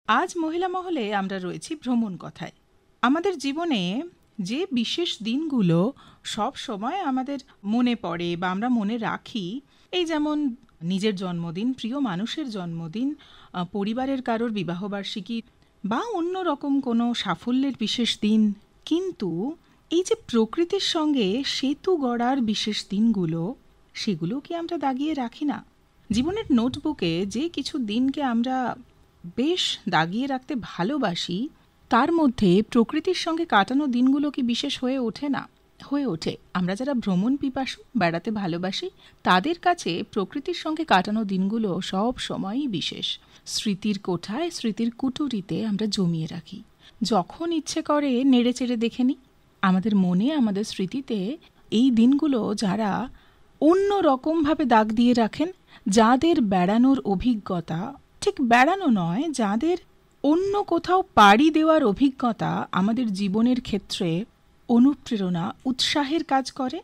আজ মহিলা মহলে আমরা রয়েছি ভ্রমণ কথায়। আমাদের জীবনে যে বিশেষ দিনগুলো সব সময় আমাদের মনে পড়ে বা আমরা মনে রাখি, এই যেমন নিজের জন্মদিন, প্রিয় মানুষের জন্মদিন, পরিবারের কারোর বিবাহবার্ষিকী বা অন্য রকম কোনো সাফল্যের বিশেষ দিন। কিন্তু এই যে প্রকৃতির সঙ্গে সেতু গড়ার বিশেষ দিনগুলো, সেগুলো কি আমরা দাগিয়ে রাখি না? জীবনের নোটবুকে যে কিছু দিনকে আমরা বেশ দাগিয়ে রাখতে ভালোবাসি, তার মধ্যে প্রকৃতির সঙ্গে কাটানো দিনগুলো কি বিশেষ হয়ে ওঠে না? হয়ে ওঠে। আমরা যারা ভ্রমণ পিপাসু, বেড়াতে ভালোবাসি, তাদের কাছে প্রকৃতির সঙ্গে কাটানো দিনগুলো সব সময়ই বিশেষ। স্মৃতির কোঠায়, স্মৃতির কুঠুরিতে আমরা জমিয়ে রাখি। যখন ইচ্ছে করে নেড়ে চেড়ে দেখে নিই। আমাদের মনে, আমাদের স্মৃতিতে এই দিনগুলো যারা অন্য রকমভাবে দাগ দিয়ে রাখেন, যাদের বেড়ানোর অভিজ্ঞতা, ঠিক বেড়ানো নয়, যাদের অন্য কোথাও পাড়ি দেওয়ার অভিজ্ঞতা আমাদের জীবনের ক্ষেত্রে অনুপ্রেরণা, উৎসাহের কাজ করে।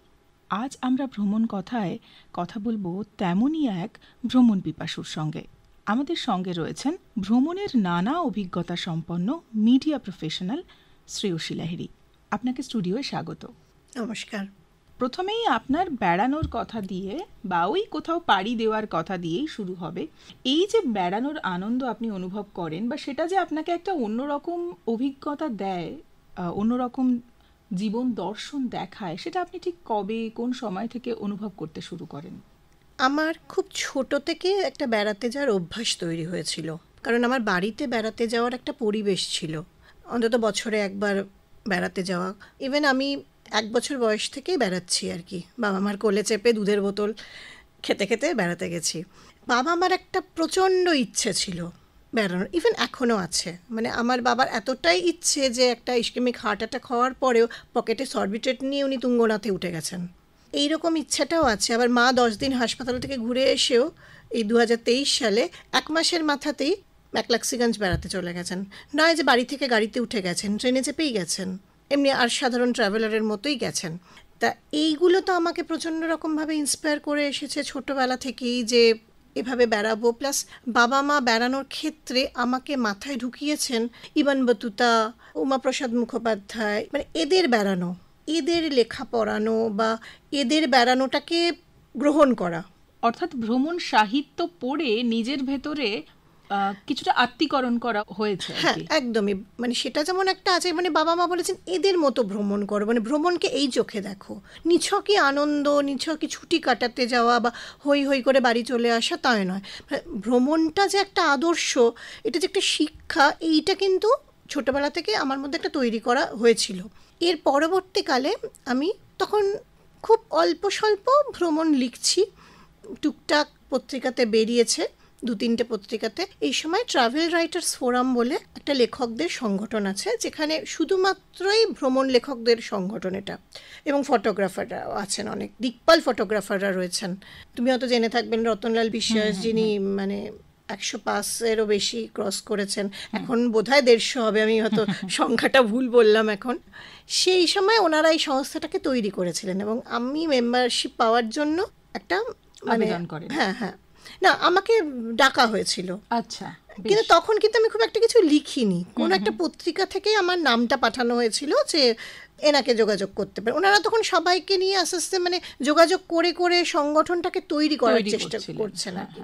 আজ আমরা ভ্রমণ কথায় কথা বলবো তেমনই এক ভ্রমণ পিপাসুর সঙ্গে। আমাদের সঙ্গে রয়েছেন ভ্রমণের নানা অভিজ্ঞতা সম্পন্ন মিডিয়া প্রফেশনাল শ্রেয়সী লাহিড়ী। আপনাকে স্টুডিওয়ে স্বাগত। নমস্কার। প্রথমেই আপনার বেড়ানোর কথা দিয়ে বা ওই কোথাও পাড়ি দেওয়ার কথা দিয়েই শুরু হবে। এই যে বেড়ানোর আনন্দ আপনি অনুভব করেন, বা সেটা যে আপনাকে একটা অন্যরকম অভিজ্ঞতা দেয়, অন্যরকম জীবন দর্শন দেখায়, সেটা আপনি ঠিক কবে, কোন সময় থেকে অনুভব করতে শুরু করেন? আমার খুব ছোট থেকে একটা বেড়াতে যাওয়ার অভ্যাস তৈরি হয়েছিল, কারণ আমার বাড়িতে বেড়াতে যাওয়ার একটা পরিবেশ ছিল। অন্তত বছরে একবার বেড়াতে যাওয়া। ইভেন আমি 1 বছর বয়স থেকেই বেড়াচ্ছি আর কি। বাবা মার কোলে চেপে দুধের বোতল খেতে খেতে বেড়াতে গেছি। বাবা মার একটা প্রচণ্ড ইচ্ছে ছিল বেড়ানোর, ইভেন এখনও আছে। মানে আমার বাবার এতটাই ইচ্ছে যে একটা ইস্কেমিক হার্ট অ্যাটাক হওয়ার পরেও পকেটে সরবিটেট নিয়ে উনি তুঙ্গনাথে উঠে গেছেন। এইরকম ইচ্ছাটাও আছে। আবার মা 10 দিন হাসপাতাল থেকে ঘুরে এসেও এই 2023 সালে 1 মাসের মাথাতেই ম্যাকলাক্সিগঞ্জ বেড়াতে চলে গেছেন। নয় যে বাড়ি থেকে গাড়িতে উঠে গেছেন, ট্রেনে চেপেই গেছেন, এমনি আর সাধারণ ট্রাভেলারের মতোই গেছেন। তা এইগুলো তো আমাকে প্রচণ্ড রকমভাবে ইন্সপায়ার করে এসেছে ছোটোবেলা থেকেই যে এভাবে বেড়াবো। প্লাস বাবা মা বেড়ানোর ক্ষেত্রে আমাকে মাথায় ঢুকিয়েছেন ইবান বতুতা, উমাপ্রসাদ মুখোপাধ্যায়, মানে এদের বেড়ানো, এদের লেখা পড়ানো বা এদের বেড়ানোটাকে গ্রহণ করা। অর্থাৎ ভ্রমণ সাহিত্য পড়ে নিজের ভেতরে কিছুটা আত্মীকরণ করা হয়েছে। হ্যাঁ, একদমই। মানে সেটা যেমন একটা আছে, মানে বাবা মা বলেছেন এদের মতো ভ্রমণ করো, মানে ভ্রমণকে এই চোখে দেখো। নিছকই আনন্দ, নিছকই ছুটি কাটাতে যাওয়া বা হই হই করে বাড়ি চলে আসা, তাই নয়। ভ্রমণটা যে একটা আদর্শ, এটা যে একটা শিক্ষা, এইটা কিন্তু ছোটোবেলা থেকে আমার মধ্যে একটা তৈরি করা হয়েছিল। এর পরবর্তীকালে আমি তখন খুব অল্প স্বল্প ভ্রমণ লিখছি, টুকটাক পত্রিকাতে বেরিয়েছে, 2-3টে পত্রিকাতে। এই সময় ট্রাভেল রাইটার্স ফোরাম বলে একটা লেখকদের সংগঠন আছে, যেখানে শুধুমাত্রই ভ্রমণ লেখকদের সংগঠন এটা, এবং ফটোগ্রাফাররাও আছেন, অনেক দিকপাল ফটোগ্রাফাররা রয়েছেন। তুমি হয়তো জেনে থাকবেন রতনলাল বিশ্বাস, যিনি মানে 105-এরও বেশি ক্রস করেছেন, এখন বোধহয় 150 হবে, আমি হয়তো সংখ্যাটা ভুল বললাম এখন। সেই সময় ওনারা এই সংস্থাটাকে তৈরি করেছিলেন এবং আমি মেম্বারশিপ পাওয়ার জন্য একটা মানে হ্যাঁ হ্যাঁ না, আমাকে ডাকা হয়েছিল। আচ্ছা। কিন্তু তখন কিন্তু আমি খুব একটা কিছু লিখিনি, কোনো একটা পত্রিকা থেকেই আমার নামটা পাঠানো হয়েছিল যে এনাকে যোগাযোগ করতে পারে। ওনারা তখন সবাইকে নিয়ে আস্তে আস্তে মানে যোগাযোগ করে করে সংগঠনটাকে তৈরি করার চেষ্টা করছেন আর কি।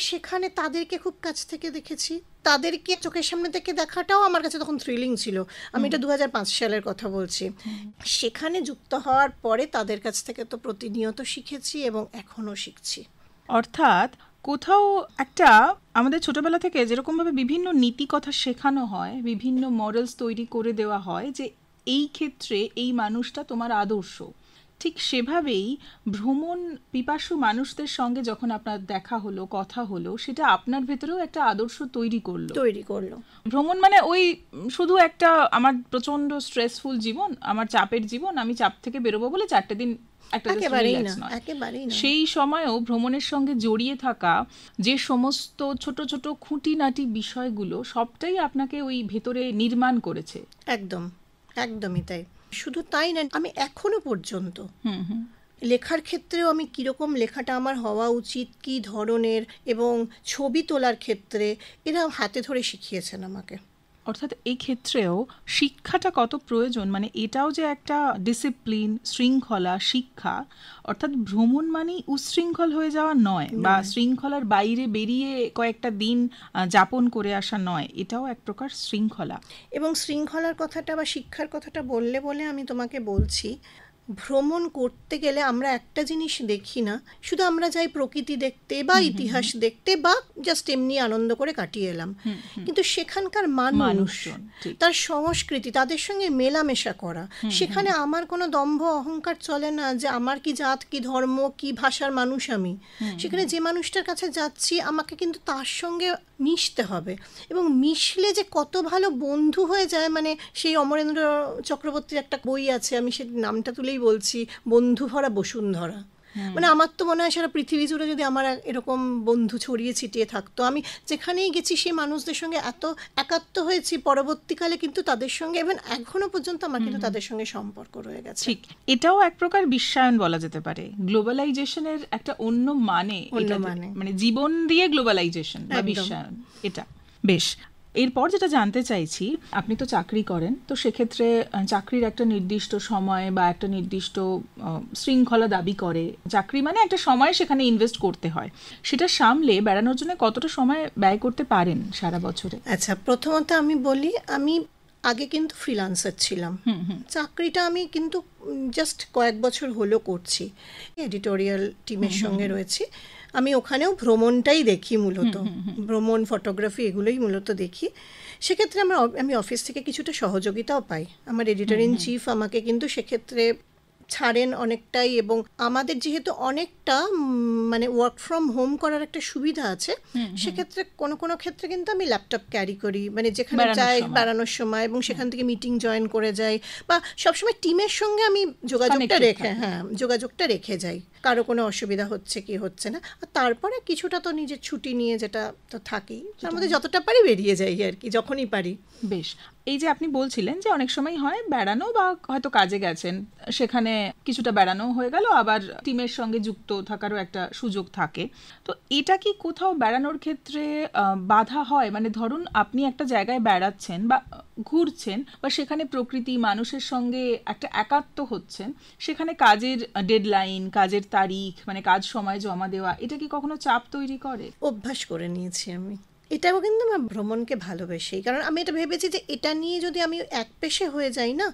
সেখানে তাদেরকে খুব কাছ থেকে দেখেছি, তাদেরকে চোখের সামনে থেকে দেখাটাও আমার কাছে তখন থ্রিলিং ছিল। আমি এটা 2005 সালের কথা বলছি। সেখানে যুক্ত হওয়ার পরে তাদের কাছ থেকে তো প্রতিনিয়ত শিখেছি এবং এখনও শিখছি। অর্থাৎ কোথাও একটা আমাদের ছোটবেলা থেকে যেরকমভাবে বিভিন্ন নীতি কথা শেখানো হয়, বিভিন্ন মডেলস তৈরি করে দেওয়া হয় যে এই ক্ষেত্রে এই মানুষটা তোমার আদর্শ, ঠিক সেভাবেই ভ্রমণ পিপাসু মানুষদের সঙ্গে যখন আপনার দেখা হলো, কথা হলো, সেটা আপনার ভেতরেও একটা আদর্শ তৈরি করলো। ভ্রমণ মানে ওই শুধু একটা আমার প্রচণ্ড স্ট্রেসফুল জীবন, আমার চাপের জীবন, আমি চাপ থেকে বেরোবো বলে 4টে দিন সেই সময়ও ভ্রমণের সঙ্গে জড়িয়ে থাকা যে সমস্ত ছোট ছোট খুঁটিনাটি বিষয়গুলো সবটাই আপনাকে ওই ভেতরে নির্মাণ করেছে। একদমই তাই। শুধু তাই না, আমি এখনো পর্যন্ত লেখার ক্ষেত্রেও আমি কীরকম লেখাটা আমার হওয়া উচিত, কী ধরনের, এবং ছবি তোলার ক্ষেত্রে এরা হাতে ধরে শিখিয়েছেন আমাকে। অর্থাৎ এই ক্ষেত্রেও শিক্ষাটা কত প্রয়োজন, মানে এটাও যে একটা ডিসিপ্লিন, শৃঙ্খলা, শিক্ষা। অর্থাৎ ভ্রমণ মানেই উচ্ছৃঙ্খল হয়ে যাওয়া নয়, বা শৃঙ্খলার বাইরে বেরিয়ে কয়েকটা দিন যাপন করে আসা নয়, এটাও এক প্রকার শৃঙ্খলা। এবং শৃঙ্খলার কথাটা বা শিক্ষার কথাটা বললে বলে আমি তোমাকে বলছি, ভ্রমণ করতে গেলে আমরা একটা জিনিস দেখি না, শুধু আমরা যাই প্রকৃতি দেখতে বা ইতিহাস দেখতে বা জাস্ট এমনি আনন্দ করে কাটিয়ে এলাম, কিন্তু সেখানকার মানুষ, তার সংস্কৃতি, তাদের সঙ্গে মেলামেশা করা, সেখানে আমার কোনো দম্ভ অহংকার চলে না যে আমার কি জাত, কি ধর্ম, কি ভাষার মানুষ আমি। সেখানে যে মানুষটার কাছে যাচ্ছি আমাকে কিন্তু তার সঙ্গে মিশতে হবে, এবং মিশলে যে কত ভালো বন্ধু হয়ে যায়, মানে সেই অমরেন্দ্র চক্রবর্তীর একটা বই আছে, আমি সে নামটা তুলেই বলছি, বন্ধু ভরা বসুন্ধরা। মানে আমার তো মনে হয় সারা পৃথিবী জুড়ে যদি আমার এরকম বন্ধু ছড়িয়ে ছিটিয়ে থাকতো, আমি যেখানেই গেছি সেই মানুষদের সঙ্গে এত একাত্ম হয়েছি, পরবর্তীকালে কিন্তু তাদের সঙ্গে এবং এখনো পর্যন্ত আমার কিন্তু তাদের সঙ্গে সম্পর্ক রয়ে গেছে। ঠিক, এটাও এক প্রকার বিশ্বায়ন বলা যেতে পারে, গ্লোবালাইজেশনের একটা অন্য মানে, মানে জীবন দিয়ে গ্লোবালাইজেশন বা বিশ্বায়ন, এটা বেশ। এরপর যেটা জানতে চাইছি, আপনি তো চাকরি করেন, তো সেক্ষেত্রে চাকরির একটা নির্দিষ্ট সময় বা একটা নির্দিষ্ট শৃঙ্খলা দাবি করে। চাকরি মানে একটা সময় সেখানে ইনভেস্ট করতে হয়, সেটা সামলে বেড়ানোর জন্য কতটা সময় ব্যয় করতে পারেন সারা বছরে? আচ্ছা, প্রথমত আমি বলি, আমি আগে কিন্তু ফ্রিল্যান্সার ছিলাম। চাকরিটা আমি কিন্তু জাস্ট কয়েক বছর হলো করছি, এডিটোরিয়াল টিমের সঙ্গে রয়েছি। আমি ওখানেও ভ্রমণটাই দেখি, মূলত ভ্রমণ, ফটোগ্রাফি, এগুলোই মূলত দেখি। সেক্ষেত্রে আমি অফিস থেকে কিছুটা সহযোগিতাও পাই। আমার এডিটর ইন চিফ আমাকে কিন্তু সেক্ষেত্রে ছাড়েন অনেকটাই, এবং আমাদের যেহেতু অনেকটা মানে ওয়ার্ক ফ্রম হোম করার একটা সুবিধা আছে, সেক্ষেত্রে কোনো কোনো ক্ষেত্রে কিন্তু আমি ল্যাপটপ ক্যারি করি, মানে যেখানে যাই বেড়ানোর সময়, এবং সেখান থেকে মিটিং জয়েন করে যাই, বা সবসময় টিমের সঙ্গে আমি যোগাযোগটা রেখে যাই, কারো কোনো অসুবিধা হচ্ছে কি হচ্ছে না। আর তারপরে কিছুটা তো নিজের ছুটি নিয়ে, যেটা তো থাকেই, তার মধ্যে যতটা পারি বেরিয়ে যাই আর কি, যখনই পারি। বেশ, এই যে আপনি বলছিলেন যে অনেক সময় হয় বেড়ানো, বা হয়তো কাজে গেছেন, সেখানে কিছুটা বেড়ানো হয়ে গেল, আবার টিমের সঙ্গে যুক্ত থাকারও একটা সুযোগ থাকে, তো এটা কি কোথাও বেড়ানোর ক্ষেত্রে বাধা হয়? মানে ধরুন আপনি একটা জায়গায় বেড়াচ্ছেন বা ঘুরছেন, বা সেখানে প্রকৃতি, মানুষের সঙ্গে একটা একাত্ম হচ্ছেন, সেখানে কাজের ডেডলাইন, কাজের তারিখ, মানে কাজ সময় জমা দেওয়া, এটা কি কখনো চাপ তৈরি করে? অভ্যাস করে নিয়েছি আমি এটাও, কিন্তু আমার ভ্রমণকে ভালোবেসি, কারণ আমি এটা ভেবেছি যে এটা নিয়ে যদি আমি এক পেশে হয়ে যাই না,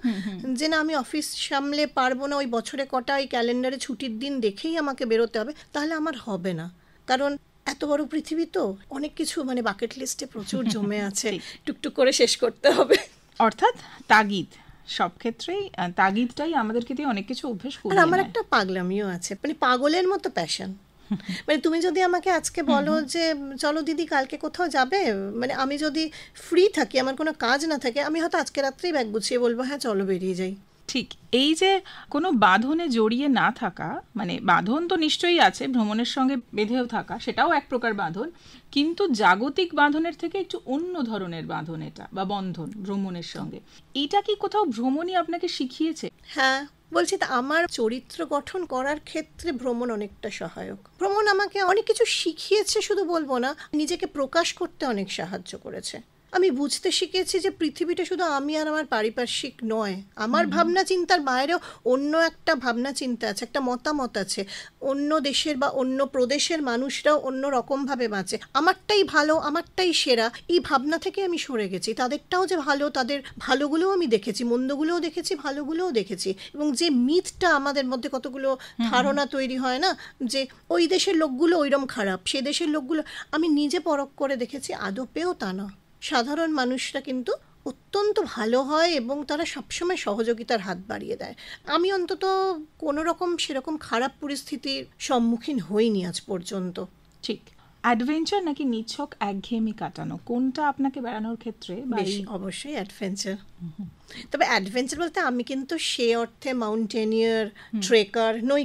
যে না আমি অফিস সামলে পারবো না, ওই বছরে কটা ওই ক্যালেন্ডারে ছুটির দিন দেখেই আমাকে বেরোতে হবে, তাহলে আমার হবে না। কারণ এত বড় পৃথিবী তো, অনেক কিছু মানে বাকেট লিস্টে প্রচুর জমে আছে, টুকটুক করে শেষ করতে হবে। অর্থাৎ তাগিদ, সব ক্ষেত্রেই তাগিদটাই আমাদেরকে দিয়ে অনেক কিছু অভ্যেস করে। আর আমার একটা পাগলামিও আছে, মানে পাগলের মতো প্যাশন। মানে তুমি যদি আমাকে আজকে বলো যে চলো দিদি কালকে কোথাও যাবে, মানে আমি যদি ফ্রি থাকি, আমার কোনো কাজ না থাকে, আমি হয়তো আজকে রাত্রেই ব্যাগ গুছিয়ে বলবো হ্যাঁ চলো বেরিয়ে যাই। ঠিক, এই যে কোনো বাঁধনে জড়িয়ে না থাকা, মানে বাঁধন তো নিশ্চয়ই আছে, ভ্রমণের সঙ্গে বেঁধেও থাকা, সেটাও এক প্রকার বাঁধন, কিন্তু জাগতিক বাঁধনের থেকে একটু অন্য ধরনের বাঁধন এটা, বা বন্ধন ভ্রমণের সঙ্গে। এটা কি কোথাও ভ্রমণই আপনাকে শিখিয়েছে? হ্যাঁ, বলছি তো, আমার চরিত্র গঠন করার ক্ষেত্রে ভ্রমণ অনেকটা সহায়ক। ভ্রমণ আমাকে অনেক কিছু শিখিয়েছে, শুধু বলবো না, নিজেকে প্রকাশ করতে অনেক সাহায্য করেছে। আমি বুঝতে শিখেছি যে পৃথিবীটা শুধু আমি আর আমার পারিপার্শ্বিক নয়, আমার ভাবনা চিন্তার বাইরেও অন্য একটা ভাবনা চিন্তা আছে, একটা মতামত আছে, অন্য দেশের বা অন্য প্রদেশের মানুষরাও অন্য রকমভাবে বাঁচে, আমারটাই ভালো, আমারটাই সেরা, এই ভাবনা থেকে আমি সরে গেছি। তাদেরটাও যে ভালো, তাদের ভালোগুলোও আমি দেখেছি, মন্দগুলোও দেখেছি, ভালোগুলোও দেখেছি, এবং যে মিথটা আমাদের মধ্যে কতগুলো ধারণা তৈরি হয় না, যে ওই দেশের লোকগুলো ওইরকম খারাপ, সে দেশের লোকগুলো, আমি নিজে পরখ করে দেখেছি আদপেও তা না। সাধারণ মানুষরা কিন্তু অত্যন্ত ভালো হয়, এবং তারা সবসময় সহযোগিতার হাত বাড়িয়ে দেয়। আমি অন্তত কোনো রকম সেরকম খারাপ পরিস্থিতির সম্মুখীন হইনি আজ পর্যন্ত। ঠিক, অ্যাডভেঞ্চার নাকি নিছক একঘেয়েমি কাটানো, কোনটা আপনাকে বেড়ানোর ক্ষেত্রে? অবশ্যই অ্যাডভেঞ্চার। তবে অ্যাডভেঞ্চার বলতে আমি কিন্তু সে অর্থে মাউন্টেনিয়ার, ট্রেকার নই,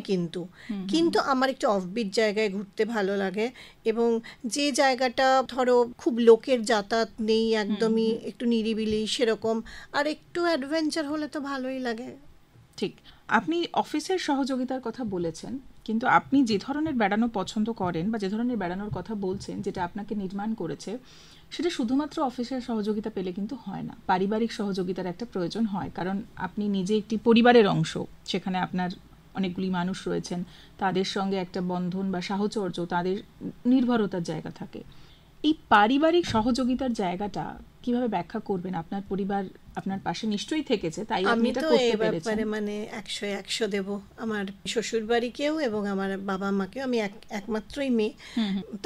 কিন্তু আমার একটু অফবিট জায়গায় ঘুরতে ভালো লাগে, এবং যে জায়গাটা ধরো খুব লোকের যাতায়াত নেই, একদমই একটু নিরিবিলি সেরকম, আর একটু অ্যাডভেঞ্চার হলে তো ভালোই লাগে। ঠিক, আপনি অফিসের সহযোগিতার কথা বলেছেন, কিন্তু আপনি যে ধরনের বেড়ানো পছন্দ করেন বা যে ধরনের বেড়ানোর কথা বলছেন, যেটা আপনাকে নির্মাণ করেছে, সেটা শুধুমাত্র অফিসের সহযোগিতা পেলে কিন্তু হয় না। পারিবারিক সহযোগিতার একটা প্রয়োজন হয়, কারণ আপনি নিজে একটি পরিবারের অংশ। সেখানে আপনার অনেকগুলি মানুষ রয়েছেন, তাদের সঙ্গে একটা বন্ধন বা সাহচর্য, তাদের নির্ভরতার জায়গা থাকে। এই পারিবারিক সহযোগিতার জায়গাটা কিভাবে ব্যাখ্যা করবেন? আপনার পরিবার আপনার পাশে নিশ্চয়ই থেকেছে, তাই আপনি আমি এটা তো করতে এই পেরেছেন। ব্যাপারে মানে 100 দেব। আমার শ্বশুর বাড়িকেও এবং আমার বাবা মাকেও, আমি একমাত্রই মেয়ে,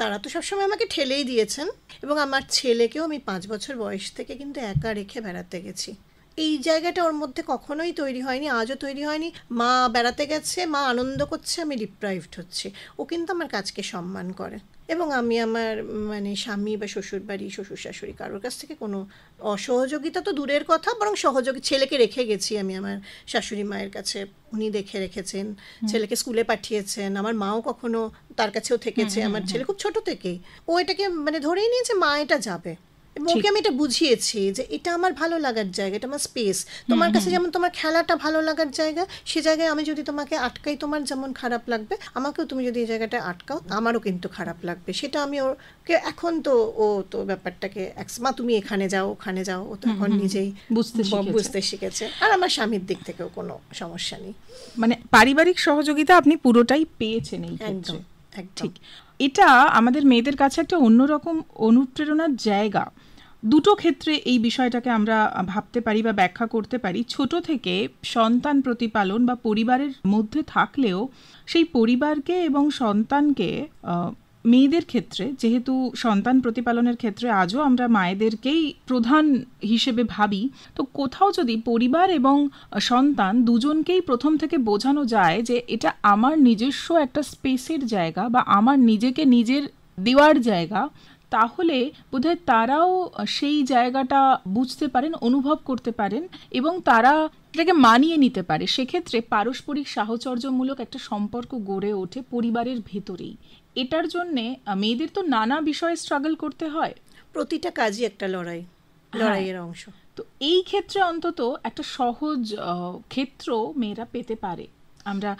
তারা তো সবসময় আমাকে ঠেলেই দিয়েছেন। এবং আমার ছেলেকেও আমি 5 বছর বয়স থেকে কিন্তু একা রেখে বেড়াতে গেছি। এই জায়গাটা ওর মধ্যে কখনোই তৈরি হয়নি, আজও তৈরি হয়নি। মা বেড়াতে গেছে, মা আনন্দ করছে, আমি ডিপ্রাইভড হচ্ছি। ও কিন্তু আমার কাজকে সম্মান করে। এবং আমি আমার মানে স্বামী বা শ্বশুর বাড়ি, শ্বশুর শাশুড়ি কারোর কাছ থেকে কোনো অসহযোগিতা তো দূরের কথা, বরং সহযোগী ছেলেকে রেখে গেছি আমি আমার শাশুড়ি মায়ের কাছে। উনি দেখে রেখেছেন, ছেলেকে স্কুলে পাঠিয়েছেন। আমার মাও কখনো তার কাছেও থেকেছে। আমার ছেলে খুব ছোট থেকেই ও এটাকে মানে ধরেই নিয়েছে মা এটা যাবে। এবং ওকে আমি এটা বুঝিয়েছি যে এটা আমার ভালো লাগার জায়গা, এটা আমার স্পেস। তোমার কাছে যেমন তোমার খেলাটা ভালো লাগার জায়গা, সে জায়গায় আমি যদি তোমাকে আটকাই, তোমার যেমন খারাপ লাগবে, আমাকেও তুমি যদি এই জায়গাটা আটকাও, আমারও কিন্তু খারাপ লাগবে। সেটা আমি ওকে এখন তো ও তো ব্যাপারটাকে মা তুমি এখানে যাও ওখানে যাও, ও তো এখন নিজেই বুঝতে শিখেছে। আর আমার স্বামীর দিক থেকেও কোনো সমস্যা নেই। মানে পারিবারিক সহযোগিতা আপনি পুরোটাই পেয়েছেন এই ক্ষেত্রে। ঠিক, এটা আমাদের মেয়েদের কাছে একটা অন্যরকম অনুপ্রেরণার জায়গা। দুটো ক্ষেত্রে এই বিষয়টাকে আমরা ভাবতে পারি বা ব্যাখ্যা করতে পারি। ছোট থেকে সন্তান প্রতিপালন বা পরিবারের মধ্যে থাকলেও সেই পরিবারকে এবং সন্তানকে মেয়েদের ক্ষেত্রে, যেহেতু সন্তান প্রতিপালনের ক্ষেত্রে আজও আমরা মায়েদেরকেই প্রধান হিসেবে ভাবি, তো কোথাও যদি পরিবার এবং সন্তান দুজনকেই প্রথম থেকে বোঝানো যায় যে এটা আমার নিজস্ব একটা স্পেসের জায়গা বা আমার নিজেকে নিজের দেওয়ার জায়গা, তাহলে বোধহয় তারাও সেই জায়গাটা বুঝতে পারেন, অনুভব করতে পারেন এবং তারা এটাকে মানিয়ে নিতে পারে। সেক্ষেত্রে পারস্পরিক সাহচর্যমূলক একটা সম্পর্ক গড়ে ওঠে পরিবারের ভেতরেই। এটার জন্যে মেয়েদের তো নানা বিষয়ে স্ট্রাগল করতে হয়, প্রতিটা কাজই একটা লড়াইয়ের অংশ। তো এই ক্ষেত্রে অন্তত একটা সহজ ক্ষেত্র মেয়েরা পেতে পারে। আমরা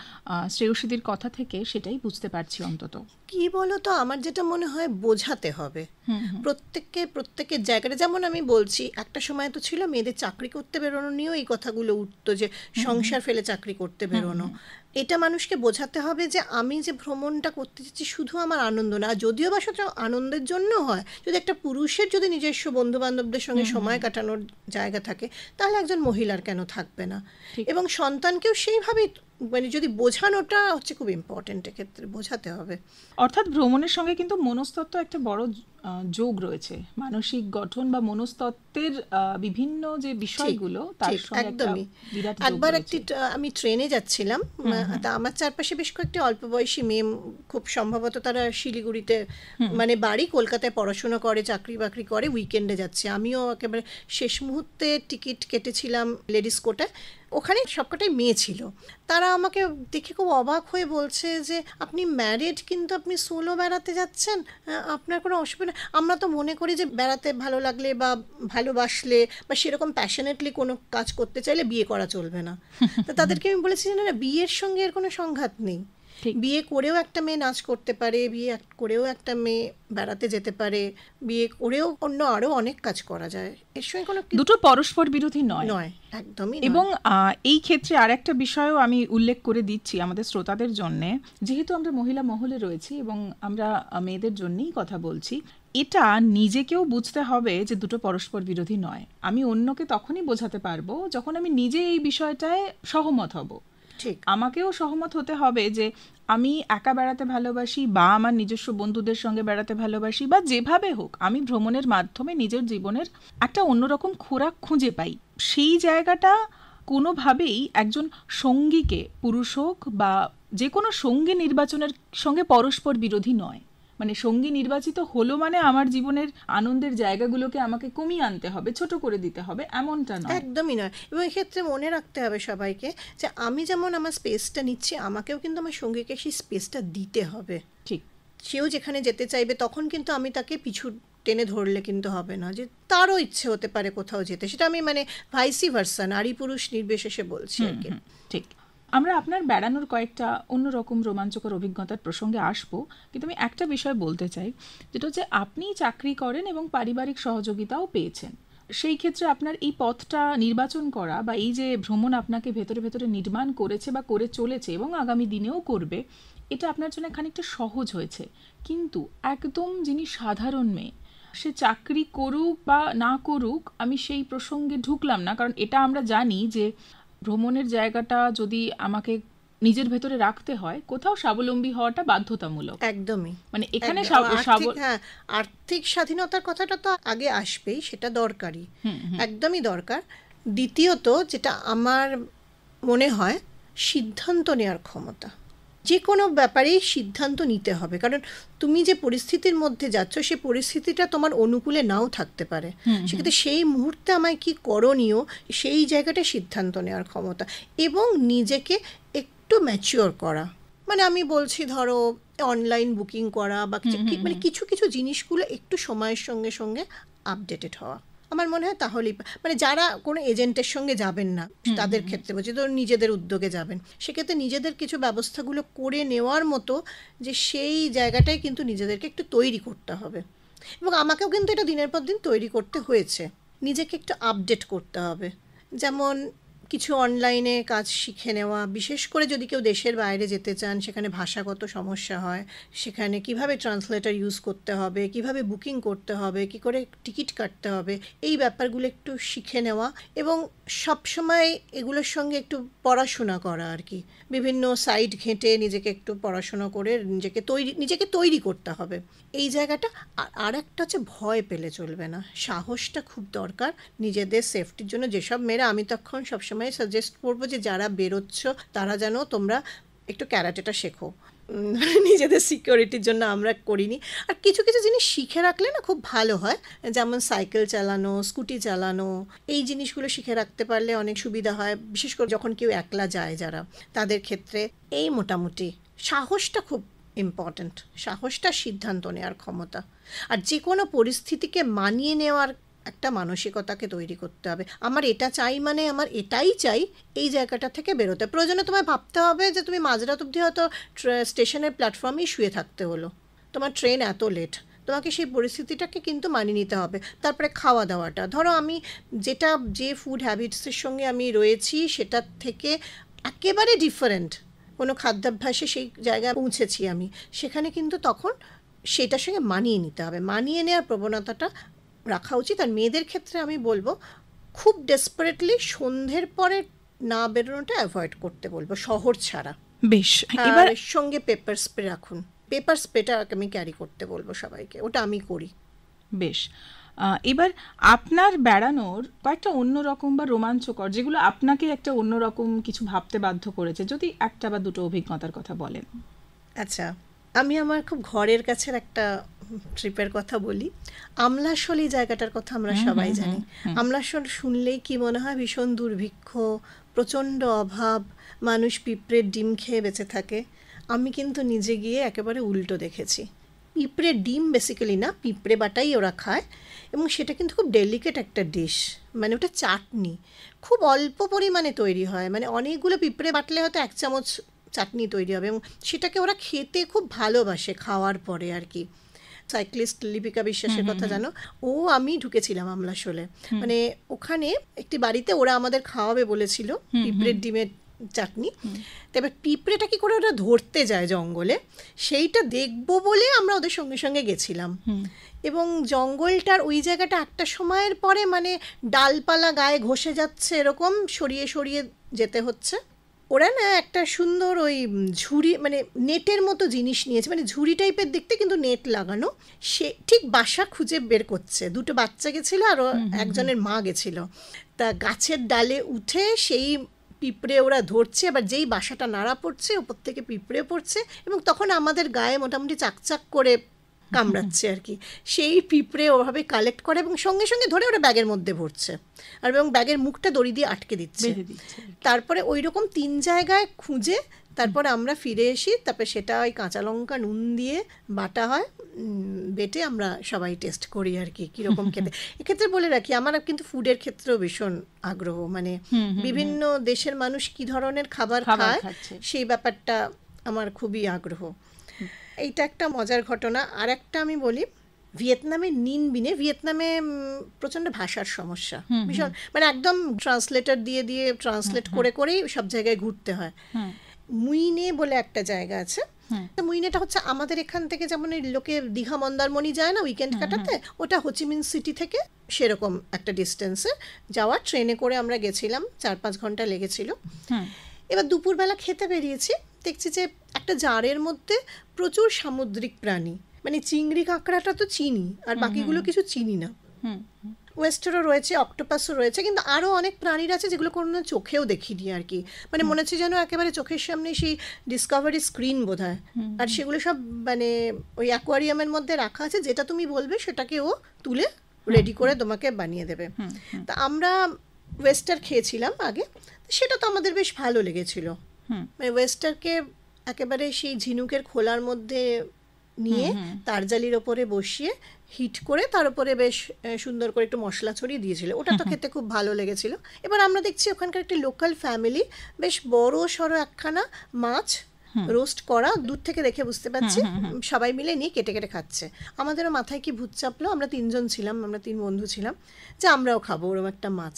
শ্রেয়সীদির কথা থেকে সেটাই বুঝতে পারছি। অন্তত কি বলো তো, আমার যেটা মনে হয় বোঝাতে হবে প্রত্যেকের জায়গাটা। যেমন আমি বলছি, একটা সময় তো ছিল মেয়েদের চাকরি করতে বেরোনো নিয়েও এই কথাগুলো উঠতো, যে সংসার ফেলে চাকরি করতে বেরোনো। এটা মানুষকে বোঝাতে হবে যে আমি যে ভ্রমণটা করতে যাচ্ছি শুধু আমার আনন্দ না, যদিও বা সেটা আনন্দের জন্য হয়। যদি একটা পুরুষের যদি নিজস্ব বন্ধু বান্ধবদের সঙ্গে সময় কাটানোর জায়গা থাকে, তাহলে একজন মহিলার কেন থাকবে না? এবং সন্তানকেও সেইভাবেই মানে যদি বোঝানোটা হচ্ছে খুব ইম্পর্টেন্ট, এক্ষেত্রে বোঝাতে হবে। অর্থাৎ ভ্রমণের সঙ্গে কিন্তু মনস্তত্ত্ব একটা বড় যোগ রয়েছে। মানসিক গঠন বা মনস্তত্ত্বের বিভিন্ন যে বিষয়গুলো, তার সঙ্গে একদমই। একবার আমি ট্রেনে যাচ্ছিলাম, তা আমার চারপাশে বেশ কয়েকটি অল্প বয়সী মেয়ে, খুব সম্ভবত তারা শিলিগুড়িতে মানে বাড়ি, কলকাতায় পড়াশোনা করে, চাকরি বাকরি করে, উইকেন্ডে যাচ্ছে। আমিও একেবারে শেষ মুহূর্তে টিকিট কেটেছিলাম লেডিস কোটায়। ওখানে সবকটাই মেয়ে ছিল। তারা আমাকে দেখে খুব অবাক হয়ে বলছে যে আপনি ম্যারিড কিন্তু আপনি সোলো বেড়াতে যাচ্ছেন, আপনার কোনো অসুবিধা? আমরা তো মনে করি যে বেড়াতে ভালো লাগলে বা ভালোবাসলে বা সেরকম প্যাশনেটলি কোনো কাজ করতে চাইলে বিয়ে করা চলবে না। তো তাদেরকে আমি বলেছি না, বিয়ের সঙ্গে এর কোনো সংঘাত নেই। বিয়ে করেও একটা মেয়ে নাচ করতে পারে, বিয়ে করেও একটা মেয়ে বেড়াতে যেতে পারে, বিয়ে করেও অন্য আরো অনেক কাজ করা যায়। এর সঙ্গে কোনো দুটো পরস্পর বিরোধী নয়, একদমই। এবং এই ক্ষেত্রে আরেকটা বিষয়ও আমি উল্লেখ করে দিচ্ছি আমাদের শ্রোতাদের জন্য, যেহেতু আমরা মহিলা মহলে রয়েছি এবং আমরা মেয়েদের জন্যই কথা বলছি, এটা নিজেকেও বুঝতে হবে যে দুটো পরস্পর বিরোধী নয়। আমি অন্যকে তখনই বোঝাতে পারবো যখন আমি নিজে এই বিষয়টায় সহমত হব। আমাকেও সহমত হতে হবে যে আমি একা বেড়াতে ভালোবাসি বা আমার নিজস্ব বন্ধুদের সঙ্গে বেড়াতে ভালোবাসি, বা যেভাবে হোক আমি ভ্রমণের মাধ্যমে নিজের জীবনের একটা অন্যরকম খোরাক খুঁজে পাই। সেই জায়গাটা কোনোভাবেই একজন সঙ্গীকে, পুরুষ হোক বা যে কোনো সঙ্গী নির্বাচনের সঙ্গে পরস্পর বিরোধী নয়। মানে সঙ্গী নির্বাচিত হলো মানে আমার জীবনের আনন্দের জায়গাগুলোকে আমাকে কমিয়ে আনতে হবে, ছোট করে দিতে হবে, এমনটা নয়, একদমই নয়। এবং এক্ষেত্রে মনে রাখতে হবে সবাইকে যে আমি যেমন আমার স্পেসটা নিচ্ছি, আমাকেও কিন্তু আমার সঙ্গীকে সেই স্পেসটা দিতে হবে। ঠিক, সেও যেখানে যেতে চাইবে তখন কিন্তু আমি তাকে পিছু টেনে ধরলে কিন্তু হবে না, যে তারও ইচ্ছে হতে পারে কোথাও যেতে। সেটা আমি মানে ভাইসি ভার্সা, নারী পুরুষ নির্বিশেষে বলছি আর কি। ঠিক। আমরা আপনার বেড়ানোর কয়েকটা অন্যরকম রোমাঞ্চকর অভিজ্ঞতার প্রসঙ্গে আসবো, কিন্তু আমি একটা বিষয় বলতে চাই, যেটা হচ্ছে আপনি চাকরি করেন এবং পারিবারিক সহযোগিতাও পেয়েছেন। সেই ক্ষেত্রে আপনার এই পথটা নির্বাচন করা বা এই যে ভ্রমণ আপনাকে ভেতরে ভেতরে নির্মাণ করেছে বা করে চলেছে এবং আগামী দিনেও করবে, এটা আপনার জন্য খানিকটা সহজ হয়েছে। কিন্তু একদম যিনি সাধারণ মেয়ে, সে চাকরি করুক বা না করুক, আমি সেই প্রসঙ্গে ঢুকলাম না, কারণ এটা আমরা জানি যে ভ্রমণের জায়গাটা যদি আমাকে নিজের ভেতরে রাখতে হয়, কোথাও স্বাবলম্বী হওয়াটা বাধ্যতামূলক। একদমই, মানে এখানে আর্থিক স্বাধীনতার কথাটা তো আগে আসবেই, সেটা দরকারি, একদমই দরকার। দ্বিতীয়ত যেটা আমার মনে হয়, সিদ্ধান্ত নেওয়ার ক্ষমতা। যে কোনো ব্যাপারেই সিদ্ধান্ত নিতে হবে, কারণ তুমি যে পরিস্থিতির মধ্যে যাচ্ছ সে পরিস্থিতিটা তোমার অনুকূলে নাও থাকতে পারে। সেক্ষেত্রে সেই মুহূর্তে আমায় কি করণীয়, সেই জায়গাটা সিদ্ধান্ত নেওয়ার ক্ষমতা এবং নিজেকে একটু ম্যাচিওর করা। মানে আমি বলছি, ধরো অনলাইন বুকিং করা বা মানে কিছু কিছু জিনিসগুলো একটু সময়ের সঙ্গে সঙ্গে আপডেটেড হওয়া। আমার মনে হয় তাহলেই, মানে যারা কোনো এজেন্টের সঙ্গে যাবেন না তাদের ক্ষেত্রে বলছি, তো নিজেদের উদ্যোগে যাবেন, সেক্ষেত্রে নিজেদের কিছু ব্যবস্থাগুলো করে নেওয়ার মতো যে সেই জায়গাটাই কিন্তু নিজেদেরকে একটু তৈরি করতে হবে। এবং আমাকেও কিন্তু এটা দিনের পর দিন তৈরি করতে হয়েছে, নিজেকে একটু আপডেট করতে হবে। যেমন কিছু অনলাইনে কাজ শিখে নেওয়া, বিশেষ করে যদি কেউ দেশের বাইরে যেতে চান, সেখানে ভাষাগত সমস্যা হয়, সেখানে কিভাবে ট্রান্সলেটর ইউজ করতে হবে, কিভাবে বুকিং করতে হবে, কি করে টিকিট কাটতে হবে, এই ব্যাপারগুলো একটু শিখে নেওয়া এবং সবসময় এগুলোর সঙ্গে একটু পড়াশোনা করা আর কি। বিভিন্ন সাইট ঘেঁটে নিজেকে একটু পড়াশোনা করে নিজেকে তৈরি করতে হবে এই জায়গাটা। আর একটা হচ্ছে, ভয় পেলে চলবে না, সাহসটা খুব দরকার নিজেদের সেফটির জন্য। যেসব মেয়েরা, আমি তখন সবসময় সাজেস্ট করবো যে যারা বেরোচ্ছ তারা যেন তোমরা একটু ক্যারাটেটা শেখো, নিজেদের সিকিউরিটির জন্য। আমরা করিনি, আর কিছু কিছু জিনিস শিখে রাখলে না খুব ভালো হয়, যেমন সাইকেল চালানো, স্কুটি চালানো, এই জিনিসগুলো শিখে রাখতে পারলে অনেক সুবিধা হয়, বিশেষ করে যখন কেউ একলা যায় যারা, তাদের ক্ষেত্রে এই মোটামুটি সাহসটা খুব ইম্পর্ট্যান্ট। সাহসটা, সিদ্ধান্ত নেওয়ার ক্ষমতা, আর যে কোনো পরিস্থিতিকে মানিয়ে নেওয়ার একটা মানসিকতাকে তৈরি করতে হবে। আমার এটা চাই মানে আমার এটাই চাই, এই জায়গাটা থেকে বেরোতে প্রয়োজনে তোমায় ভাবতে হবে যে তুমি মাঝরাত অবধি হয়তো স্টেশনের প্ল্যাটফর্মেই শুয়ে থাকতে হলো, তোমার ট্রেন এত লেট, তোমাকে সেই পরিস্থিতিটাকে কিন্তু মানিয়ে নিতে হবে। তারপরে খাওয়া দাওয়াটা, ধরো আমি যে ফুড হ্যাবিটসের সঙ্গে আমি রয়েছি সেটার থেকে একেবারে ডিফারেন্ট কোনো খাদ্যাভ্যাসে সেই জায়গায় পৌঁছেছি আমি, সেখানে কিন্তু তখন সেটার সঙ্গে মানিয়ে নিতে হবে, মানিয়ে নেওয়ার প্রবণতাটা রাখা উচিত। আর মেয়েদের ক্ষেত্রে আমি বলবো, খুব ডেসপারেটলি সন্ধ্যের পরে না বেরোনোটা অ্যাভয়েড করতে বলবো, শহর ছাড়া। বেশ, এবার সঙ্গে পেপার স্প্রে রাখুন, পেপার স্প্রেটা আমি ক্যারি করতে বলবো সবাইকে, ওটা আমি করি। বেশ, এবার আপনার বেড়ানোর কয়েকটা অন্যরকম বা রোমাঞ্চকর, যেগুলো আপনাকে একটা অন্যরকম কিছু ভাবতে বাধ্য করেছে, যদি একটা বা দুটো অভিজ্ঞতার কথা বলেন। আচ্ছা, আমি আমার খুব ঘরের কাছের একটা ট্রিপের কথা বলি। আমলাশোল এই জায়গাটার কথা আমরা সবাই জানি। আমলাশোল শুনলেই কি মনে হয়, ভীষণ দুর্ভিক্ষ, প্রচণ্ড অভাব, মানুষ পিঁপড়ের ডিম খেয়ে বেঁচে থাকে। আমি কিন্তু নিজে গিয়ে একেবারে উল্টো দেখেছি। পিঁপড়ের ডিম বেসিক্যালি না, পিঁপড়ে বাটাই ওরা খায়, এবং সেটা কিন্তু খুব ডেলিকেট একটা ডিশ। মানে ওটা চাটনি খুব অল্প পরিমাণে তৈরি হয়, মানে অনেকগুলো পিঁপড়ে বাটলে হয়তো 1 চামচ চাটনি তৈরি হবে, এবং সেটাকে ওরা খেতে খুব ভালোবাসে খাওয়ার পরে আর কি। সাইক্লিস্ট লিপিকা বিশ্বাসের কথা জানো, আমি ঢুকেছিলাম আমলাশোলে, মানে ওখানে একটি বাড়িতে ওরা আমাদের খাওয়াবে বলেছিল পিঁপড়ের ডিমের চাটনি। তবে পিঁপড়েটা কি করে ওরা ধরতে যায় জঙ্গলে, সেইটা দেখবো বলে আমরা ওদের সঙ্গে সঙ্গে গেছিলাম। এবং জঙ্গলটার ওই জায়গাটা একটা সময়ের পরে মানে ডালপালা গায়ে ঘষে যাচ্ছে, এরকম সরিয়ে সরিয়ে যেতে হচ্ছে। ওরা না একটা সুন্দর ওই ঝুড়ি, মানে নেটের মতো জিনিস নিয়েছে, মানে ঝুড়ি টাইপের দেখতে কিন্তু নেট লাগানো, সে ঠিক বাসা খুঁজে বের করছে। 2টো বাচ্চা গেছিলো আর একজনের মা গেছিলো। তা গাছের ডালে উঠে সেই পিঁপড়ে ওরা ধরছে, এবার যেই বাসাটা নাড়া পড়ছে ওপর থেকে পিঁপড়ে পড়ছে, এবং তখন আমাদের গায়ে মোটামুটি চাকচাক করে কামড়াচ্ছে আর কি, সেই পিঁপড়ে ওভাবে কালেক্ট করে এবং সঙ্গে সঙ্গে ধরে ওরা ব্যাগের মধ্যে ভরছে, আর এবং ব্যাগের মুখটা দড়ি দিয়ে আটকে দিচ্ছে। তারপরে ওই রকম 3 জায়গায় খুঁজে তারপরে আমরা ফিরে এসি, তারপরে সেটা ওই কাঁচা লঙ্কা নুন দিয়ে বাটা হয়, বেটে আমরা সবাই টেস্ট করি আর কি কীরকম খেতে। এক্ষেত্রে বলে রাখি আমার কিন্তু ফুডের ক্ষেত্রেও ভীষণ আগ্রহ, মানে বিভিন্ন দেশের মানুষ কি ধরনের খাবার খায় সেই ব্যাপারটা আমার খুবই আগ্রহ। এইটা একটা মজার ঘটনা। আর একটা আমি বলি, ভিয়েতনামে নিনবিনে, ভিয়েতনামে প্রচণ্ড ভাষার সমস্যা ভীষণ, মানে একদম ট্রান্সলেটর দিয়ে দিয়ে ট্রান্সলেট করে করেই সব জায়গায় ঘুরতে হয়। মুইনে বলে একটা জায়গা আছে, তো মুইনেটা হচ্ছে আমাদের এখান থেকে যেমন লোকে দীঘা মন্দারমণি যায় না উইকেন্ড কাটাতে, ওটা হোচিমিন সিটি থেকে সেরকম একটা ডিস্টেন্সে যাওয়া। ট্রেনে করে আমরা গেছিলাম, 4-5 ঘন্টা লেগেছিল। এবার দুপুরবেলা খেতে বেরিয়েছি, দেখছি যে একটা জারের মধ্যে প্রচুর সামুদ্রিক প্রাণী, মানে চিংড়ি কাঁকড়াটা তো চিনি, আর বাকিগুলো কিছু চিনি না। ওয়েস্টারও রয়েছে, অক্টোপাসও রয়েছে, কিন্তু আরও অনেক প্রাণীর আছে যেগুলো কোনো চোখেও দেখিনি আর কি, মানে মনে হচ্ছে যেন একেবারে চোখের সামনে সেই ডিসকভারি স্ক্রিন বোধ হয়। আর সেগুলো সব মানে ওই অ্যাকোয়ারিয়ামের মধ্যে রাখা আছে, যেটা তুমি বলবে সেটাকে ও তুলে রেডি করে তোমাকে বানিয়ে দেবে। তা আমরা ওয়েস্টার খেয়েছিলাম আগে, সেটা তো আমাদের বেশ ভালো লেগেছিল। মানে ওয়েস্টারকে একেবারে সেই ঝিনুকের খোলার মধ্যে নিয়ে তারজালির ওপরে বসিয়ে হিট করে তার উপরে বেশ সুন্দর করে একটু মশলা ছড়িয়ে দিয়েছিল, ওটা তো খেতে খুব ভালো লেগেছিল। এবার আমরা দেখছি ওখানকার একটা লোকাল ফ্যামিলি বেশ বড় সড়ো একখানা মাছ রোস্ট করা, দূর থেকে দেখে বুঝতে পারছি সবাই মিলে নিয়ে কেটে কেটে খাচ্ছে। আমাদেরও মাথায় কি ভূত চাপলো, আমরা 3 জন ছিলাম, আমরা 3 বন্ধু ছিলাম, যে আমরাও খাবো ওরকম একটা মাছ।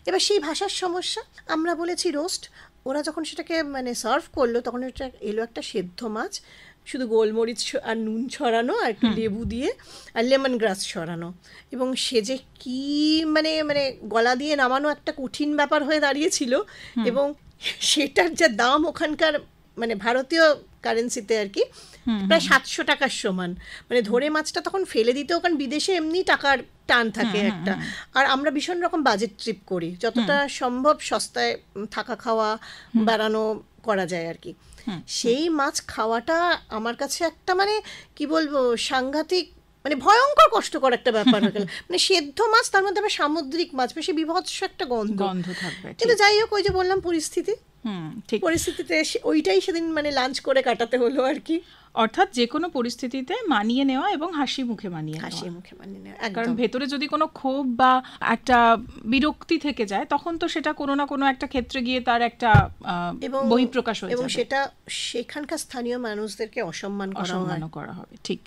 এবার সেই ভাষার সমস্যা, আমরা বলেছি রোস্ট, ওরা যখন সেটাকে মানে সার্ভ করলো তখন এটা এলো একটা সেদ্ধ মাছ, শুধু গোলমরিচ আর নুন ছড়ানো আর একটু লেবু দিয়ে আর লেমন গ্রাস ছড়ানো, এবং সে যে কি মানে মানে গলা দিয়ে নামানো একটা কঠিন ব্যাপার হয়ে দাঁড়িয়েছিল। এবং সেটার যা দাম ওখানকার মানে ভারতীয় কারেন্সিতে আর কি প্রায় 700 টাকার সমান, মানে ধরে মাছটা তখন ফেলে দিতেও, কারণ বিদেশে এমনি টাকার টান থাকে একটা, আর আমরা ভীষণ রকম বাজেট ট্রিপ করি, যতটা সম্ভব সস্তায় থাকা খাওয়া বেড়ানো করা যায় আর কি। সেই মাছ খাওয়াটা আমার কাছে একটা মানে কি বলবো সাংঘাতিক, মানে ভয়ঙ্কর কষ্টকর একটা ব্যাপার হয়ে গেল। মানে সেদ্ধ মাছ, তার মধ্যে আবার সামুদ্রিক মাছ, বেশি বিভৎস একটা গন্ধ থাকবে। কিন্তু যাই হোক, ওই যে বললাম পরিস্থিতিতে ওইটাই সেদিন মানে লাঞ্চ করে কাটাতে হলো আর কি। অর্থাৎ যে কোনো পরিস্থিতিতে মানিয়ে নেওয়া এবং হাসি মুখে মানিয়ে নেওয়া, কারণ ভেতরে যদি কোনো ক্ষোভ বা একটা বিরক্তি থেকে যায় তখন তো সেটা কোনো না কোনো একটা ক্ষেত্রে গিয়ে তার একটা বহিঃপ্রকাশ হয়ে যাবে, এবং সেটা সেখানকার স্থানীয় মানুষদেরকে অসম্মান করা হবে। ঠিক।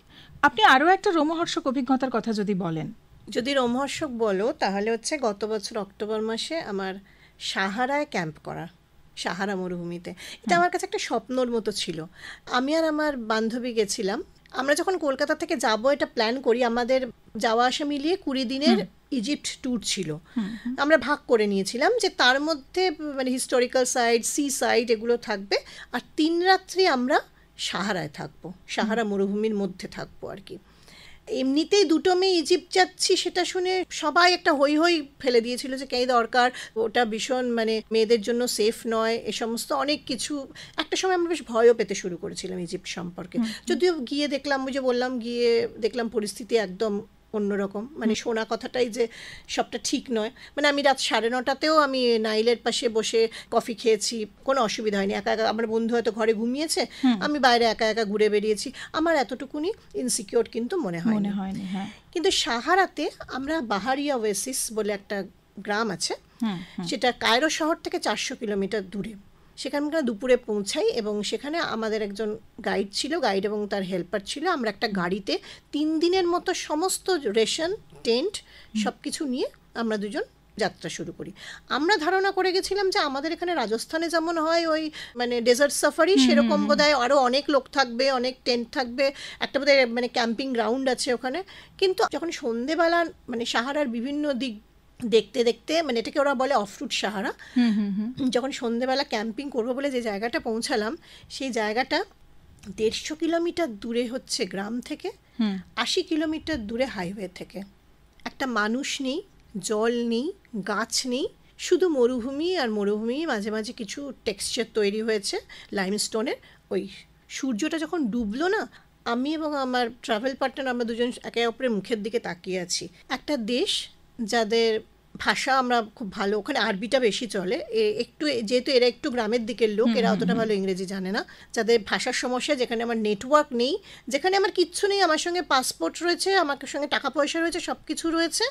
আপনি আরও একটা রোমহর্ষক অভিজ্ঞতার কথা যদি বলেন। যদি রোমহর্ষক বলো তাহলে হচ্ছে গত বছর অক্টোবর মাসে আমার সাহারায় ক্যাম্প করা, সাহারা মরুভূমিতে। এটা আমার কাছে একটা স্বপ্নর মতো ছিল। আমি আর আমার বান্ধবী গেছিলাম। আমরা যখন কলকাতা থেকে যাব এটা প্ল্যান করি, আমাদের যাওয়া আসা মিলিয়ে 20 দিনের ইজিপ্ট ট্যুর ছিল। আমরা ভাগ করে নিয়েছিলাম যে তার মধ্যে মানে হিস্টোরিক্যাল সাইট, সি সাইট এগুলো থাকবে, আর 3 রাত্রি আমরা সাহারায় থাকবো, সাহারা মরুভূমির মধ্যে থাকবো আর কি। এমনিতেই 2 মেয়ে ইজিপ্ট যাচ্ছি সেটা শুনে সবাই একটা হই হই ফেলে দিয়েছিল যে কে দরকার, ওটা ভীষণ মানে মেয়েদের জন্য সেফ নয়, এ সমস্ত অনেক কিছু। একটা সময় আমরা বেশ ভয়ও পেতে শুরু করেছিলাম ইজিপ্ট সম্পর্কে, যদিও গিয়ে দেখলাম, ওই যে বললাম গিয়ে দেখলাম পরিস্থিতি একদম অন্যরকম, মানে শোনা কথাটাই যে সবটা ঠিক নয়। মানে আমি রাত 9:30তেও আমি নাইলের পাশে বসে কফি খেয়েছি, কোনো অসুবিধা হয়নি। একা একা, আমার বন্ধু হয়তো ঘরে ঘুমিয়েছে, আমি বাইরে একা একা ঘুরে বেরিয়েছি, আমার এতটুকুনি ইনসিকিউর কিন্তু মনে হয়নি। কিন্তু সাহারাতে আমরা বাহারিয়া ওয়েসিস বলে একটা গ্রাম আছে, সেটা কায়রো শহর থেকে 400 কিলোমিটার দূরে। সেখানে দুপুরে পৌঁছাই এবং সেখানে আমাদের একজন গাইড ছিল, গাইড এবং তার হেল্পার ছিল। আমরা একটা গাড়িতে 3 দিনের মতো সমস্ত রেশন, টেন্ট সব কিছু নিয়ে আমরা 2 জন যাত্রা শুরু করি। আমরা ধারণা করে গেছিলাম যে আমাদের এখানে রাজস্থানে যেমন হয় ওই মানে ডেজার্ট সাফারি, সেরকম বোধহয় আরও অনেক লোক থাকবে, অনেক টেন্ট থাকবে, একটা বোধহয় মানে ক্যাম্পিং গ্রাউন্ড আছে ওখানে। কিন্তু যখন সন্ধেবেলা মানে সাহারার বিভিন্ন দিক দেখতে দেখতে, মানে এটাকে ওরা বলে অফরুট সাহারা, যখন সন্ধেবেলা ক্যাম্পিং করবো বলে যে জায়গাটা পৌঁছালাম, সেই জায়গাটা 150 কিলোমিটার দূরে হচ্ছে গ্রাম থেকে, 80 কিলোমিটার দূরে হাইওয়ে থেকে। একটা মানুষ নেই, জল নেই, গাছ নেই, শুধু মরুভূমি, আর মরুভূমি মাঝে মাঝে কিছু টেক্সচার তৈরি হয়েছে লাইমস্টোনের। ওই সূর্যটা যখন ডুবলো না, আমি এবং আমার ট্রাভেল পার্টনার আমরা দুজন একে অপরের মুখের দিকে তাকিয়ে আছি। একটা দেশ যাদের ভাষা আমরা খুব ভালো, ওখানে আরবিটা বেশি চলে, একটু যেহেতু এরা একটু গ্রামের দিকের লোক, এরা অতটা ভালো ইংরেজি জানে না, যাদের ভাষার সমস্যা, যেখানে আমার নেটওয়ার্ক নেই, যেখানে আমার কিচ্ছু নেই, আমার সঙ্গে পাসপোর্ট রয়েছে, আমার সঙ্গে টাকা পয়সা রয়েছে, সব কিছু রয়েছে,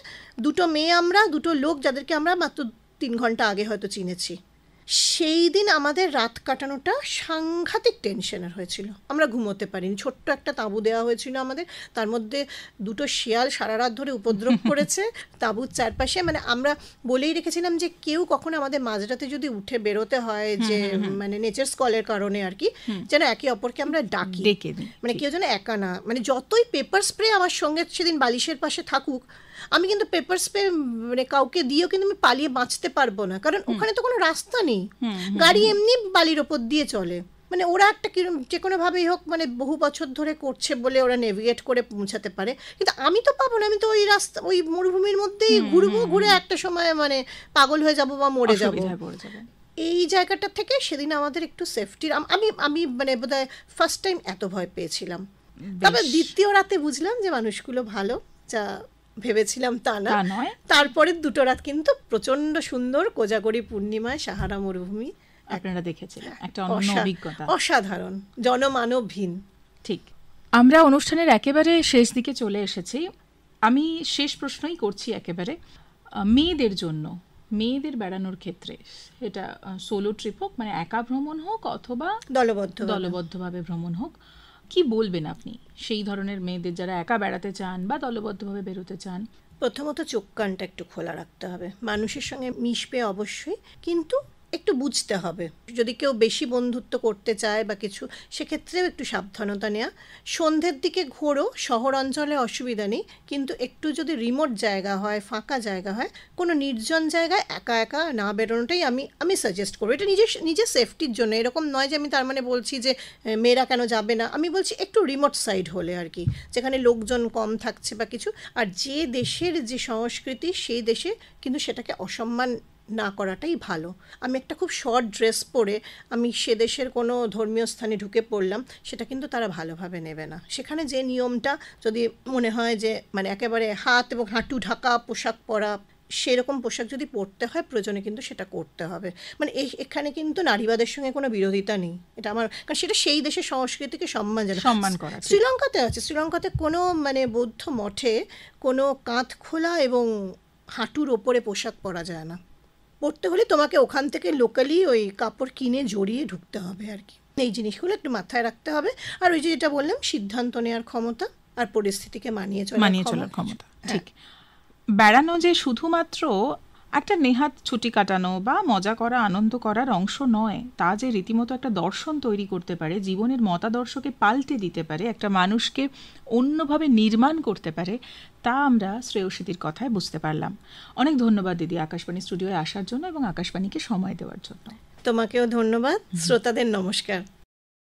দুটো মেয়ে, আমরা দুটো লোক যাদেরকে আমরা মাত্র 3 ঘন্টা আগে হয়তো চিনেছি। সেই দিন আমাদের রাত কাটানোটা সাংঘাতিক টেনশনের হয়েছিল, আমরা ঘুমোতে পারিনি। ছোট্ট একটা তাঁবু দেওয়া হয়েছিল আমাদের, তার মধ্যে দুটো শিয়াল সারা রাত ধরে উপদ্রব করেছে তাঁবুর চারপাশে। মানে আমরা বলেই রেখেছিলাম যে কেউ কখনো আমাদের মাঝরাতে যদি উঠে বেরোতে হয়, যে মানে নেচার্স কলের কারণে আর কি, যেন একে অপরকে আমরা ডাকি, মানে কেউ যেন একা না, মানে যতই পেপার স্প্রে আমার সঙ্গে সেদিন বালিশের পাশে থাকুক, আমি কিন্তু পেপার স্প্রে মানে কাউকে দিয়েও কিন্তু আমি পালিয়ে বাঁচতে পারবো না, কারণ ওখানে তো কোনো রাস্তা নেই, গাড়ি এমনি বালির ওপর দিয়ে চলে। মানে ওরা একটা যে কোনোভাবেই হোক মানে বহু বছর ধরে করছে বলে ওরা নেভিগেট করে পৌঁছাতে পারে, কিন্তু আমি তো পাবো না, আমি তো ওই রাস্তা ওই মরুভূমির মধ্যেই ঘুরবো, ঘুরে একটা সময় মানে পাগল হয়ে যাবো বা মরে যাবো। এই জায়গাটা থেকে সেদিন আমাদের একটু সেফটির আমি মানে বোধহয় ফার্স্ট টাইম এত ভয় পেয়েছিলাম। তবে দ্বিতীয় রাতে বুঝলাম যে মানুষগুলো ভালো, যা ভেবেছিলাম তা নয়। তারপরে দুটো রাত কিন্তু প্রচন্ড সুন্দর, কোজাগরি পূর্ণিমায় সাহারা মরুভূমি আপনারা দেখেছিলেন, একটা অন্য অভিজ্ঞতা, অসাধারণ, জনমানবহীন। ঠিক। আমরা অনুষ্ঠানের একেবারে শেষ দিকে চলে এসেছি। আমি শেষ প্রশ্নই করছি একেবারে, মেয়েদের জন্য, মেয়েদের বেড়ানোর ক্ষেত্রে, এটা সোলো ট্রিপ হোক, মানে একা ভ্রমণ হোক অথবা দলবদ্ধভাবে ভ্রমণ হোক, কি বলবেন আপনি সেই ধরনের মেয়েদের যারা একা বেড়াতে চান বা দলবদ্ধভাবে বেরোতে চান? প্রথমত চোখ কানটা একটু খোলা রাখতে হবে, মানুষের সঙ্গে মিশবে অবশ্যই, কিন্তু একটু বুঝতে হবে, যদি কেউ বেশি বন্ধুত্ব করতে চায় বা কিছু, সেক্ষেত্রেও একটু সাবধানতা নেওয়া। সন্ধ্যের দিকে ঘোরো, শহর অঞ্চলে অসুবিধা নেই, কিন্তু একটু যদি রিমোট জায়গা হয়, ফাঁকা জায়গা হয়, কোনো নির্জন জায়গায় একা একা না বেরোনোটাই আমি সাজেস্ট করবো। এটা নিজের সেফটির জন্য, এরকম নয় যে আমি তার মানে বলছি যে মেয়েরা কেন যাবে না, আমি বলছি একটু রিমোট সাইড হলে আর কি, যেখানে লোকজন কম থাকছে বা কিছু। আর যে দেশের যে সংস্কৃতি, সেই দেশে কিন্তু সেটাকে অসম্মান না করাটাই ভালো। আমি একটা খুব শর্ট ড্রেস পরে আমি সে দেশের কোনো ধর্মীয় স্থানে ঢুকে পড়লাম, সেটা কিন্তু তারা ভালোভাবে নেবে না। সেখানে যে নিয়মটা যদি মনে হয় যে মানে একেবারে হাত এবং হাঁটু ঢাকা পোশাক পরা, সেরকম পোশাক যদি পরতে হয় প্রয়োজনে কিন্তু সেটা করতে হবে। মানে এখানে কিন্তু নারীবাদের সঙ্গে কোনো বিরোধিতা নেই, এটা আমার, কারণ সেটা সেই দেশের সংস্কৃতিকে সম্মান করা। শ্রীলঙ্কাতে আছে, শ্রীলঙ্কাতে কোনো মানে বৌদ্ধ মঠে কোনো কাঁধ খোলা এবং হাঁটুর ওপরে পোশাক পরা যায় না, পড়তে হলে তোমাকে ওখান থেকে লোকালি ওই কাপড় কিনে জড়িয়ে ঢুকতে হবে আর কি। এই জিনিসগুলো একটু মাথায় রাখতে হবে। আর ওই যেটা বললাম, সিদ্ধান্ত নেওয়ার ক্ষমতা আর পরিস্থিতিকে মানিয়ে চলার ক্ষমতা। ঠিক। বেড়ানো যে শুধুমাত্র একটা নেহাত ছুটি কাটানো বা মজা করা, আনন্দ করার অংশ নয়, তা যে রীতিমতো একটা দর্শন তৈরি করতে পারে, জীবনের মতাদর্শকে পাল্টে দিতে পারে, একটা মানুষকে অন্যভাবে নির্মাণ করতে পারে, তা আমরা শ্রেয়সীদির কথায় বুঝতে পারলাম। অনেক ধন্যবাদ দিদি আকাশবাণী স্টুডিওয়ে আসার জন্য এবং আকাশবাণীকে সময় দেওয়ার জন্য। তোমাকেও ধন্যবাদ, শ্রোতাদের নমস্কার।